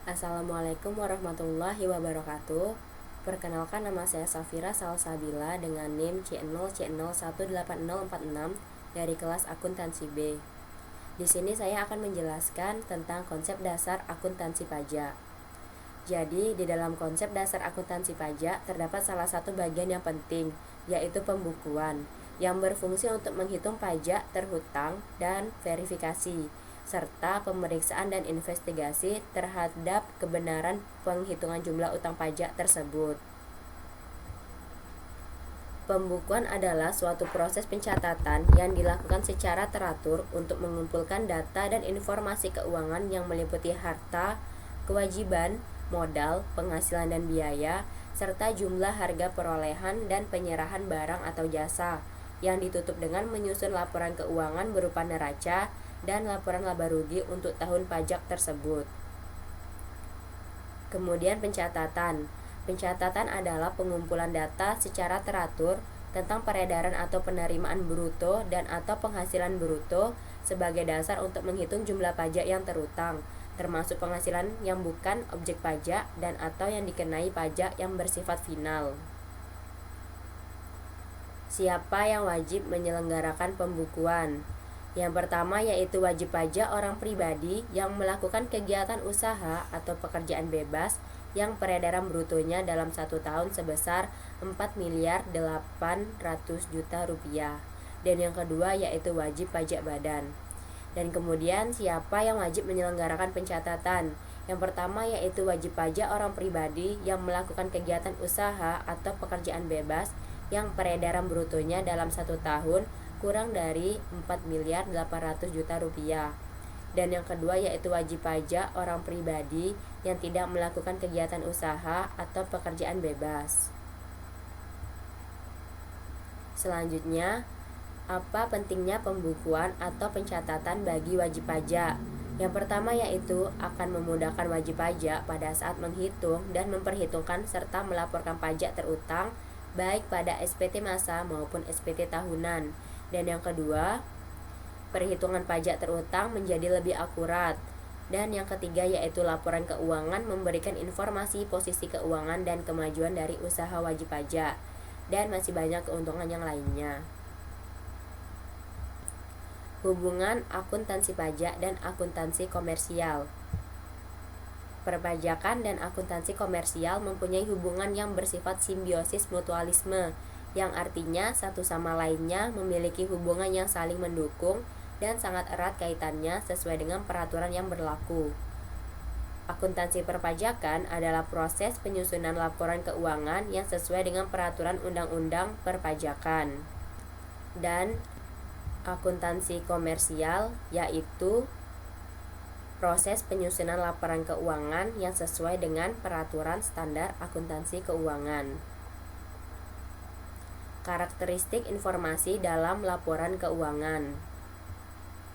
Assalamualaikum warahmatullahi wabarakatuh. Perkenalkan, nama saya Safira Salsabila dengan NIM C0C018046 dari kelas Akuntansi B. Di sini saya akan menjelaskan tentang konsep dasar akuntansi pajak. Jadi, di dalam konsep dasar akuntansi pajak terdapat salah satu bagian yang penting, yaitu pembukuan, yang berfungsi untuk menghitung pajak terhutang dan verifikasi, serta pemeriksaan dan investigasi terhadap kebenaran penghitungan jumlah utang pajak tersebut. Pembukuan adalah suatu proses pencatatan yang dilakukan secara teratur untuk mengumpulkan data dan informasi keuangan yang meliputi harta, kewajiban, modal, penghasilan dan biaya, serta jumlah harga perolehan dan penyerahan barang atau jasa, yang ditutup dengan menyusun laporan keuangan berupa neraca dan laporan laba rugi untuk tahun pajak tersebut. Kemudian pencatatan. Pencatatan adalah pengumpulan data secara teratur tentang peredaran atau penerimaan bruto dan atau penghasilan bruto sebagai dasar untuk menghitung jumlah pajak yang terutang, termasuk penghasilan yang bukan objek pajak dan atau yang dikenai pajak yang bersifat final. Siapa yang wajib menyelenggarakan pembukuan? Yang pertama yaitu wajib pajak orang pribadi yang melakukan kegiatan usaha atau pekerjaan bebas yang peredaran brutonya dalam 1 tahun sebesar 4.800.000.000 rupiah. Dan yang kedua yaitu wajib pajak badan. Dan kemudian siapa yang wajib menyelenggarakan pencatatan? Yang pertama yaitu wajib pajak orang pribadi yang melakukan kegiatan usaha atau pekerjaan bebas yang peredaran brutonya dalam 1 tahun kurang dari 4.800.000.000 rupiah. Dan yang kedua yaitu wajib pajak orang pribadi yang tidak melakukan kegiatan usaha atau pekerjaan bebas. Selanjutnya, apa pentingnya pembukuan atau pencatatan bagi wajib pajak? Yang pertama yaitu akan memudahkan wajib pajak pada saat menghitung dan memperhitungkan serta melaporkan pajak terutang baik pada SPT masa maupun SPT tahunan. Dan yang kedua, perhitungan pajak terutang menjadi lebih akurat. Dan yang ketiga yaitu laporan keuangan memberikan informasi posisi keuangan dan kemajuan dari usaha wajib pajak. Dan masih banyak keuntungan yang lainnya. Hubungan akuntansi pajak dan akuntansi komersial. Perpajakan dan akuntansi komersial mempunyai hubungan yang bersifat simbiosis mutualisme, yang artinya satu sama lainnya memiliki hubungan yang saling mendukung dan sangat erat kaitannya sesuai dengan peraturan yang berlaku. Akuntansi perpajakan adalah proses penyusunan laporan keuangan yang sesuai dengan peraturan undang-undang perpajakan. Dan akuntansi komersial yaitu proses penyusunan laporan keuangan yang sesuai dengan peraturan standar akuntansi keuangan. Karakteristik informasi dalam laporan keuangan.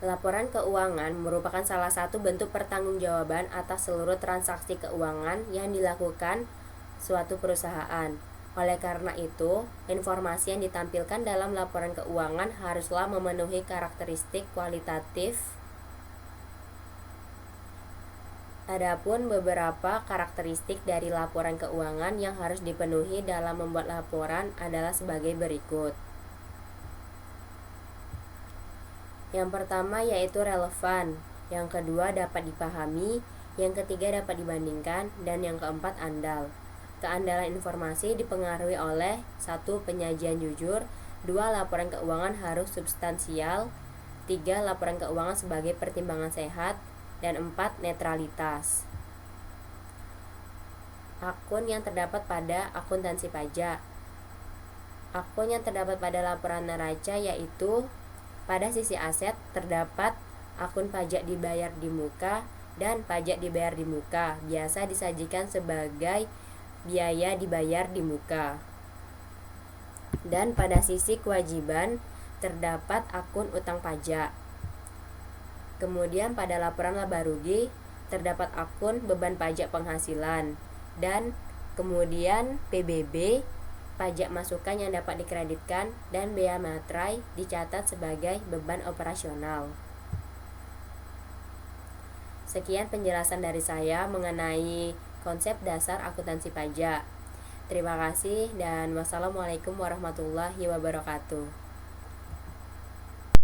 Laporan keuangan merupakan salah satu bentuk pertanggungjawaban atas seluruh transaksi keuangan yang dilakukan suatu perusahaan. Oleh karena itu, informasi yang ditampilkan dalam laporan keuangan haruslah memenuhi karakteristik kualitatif. Adapun beberapa karakteristik dari laporan keuangan yang harus dipenuhi dalam membuat laporan adalah sebagai berikut. Yang pertama yaitu relevan, yang kedua dapat dipahami, yang ketiga dapat dibandingkan, dan yang keempat andal. Keandalan informasi dipengaruhi oleh 1. Penyajian jujur, 2. Laporan keuangan harus substansial, 3. Laporan keuangan sebagai pertimbangan sehat, dan 4. Netralitas. Akun yang terdapat pada akuntansi pajak. Akun yang terdapat pada laporan neraca yaitu pada sisi aset terdapat akun pajak dibayar di muka dan pajak dibayar di muka, biasa disajikan sebagai biaya dibayar di muka. Dan pada sisi kewajiban terdapat akun utang pajak. Kemudian pada laporan laba rugi terdapat akun beban pajak penghasilan, dan kemudian PBB, pajak masukan yang dapat dikreditkan, dan bea materai dicatat sebagai beban operasional. Sekian penjelasan dari saya mengenai konsep dasar akuntansi pajak. Terima kasih dan wassalamualaikum warahmatullahi wabarakatuh.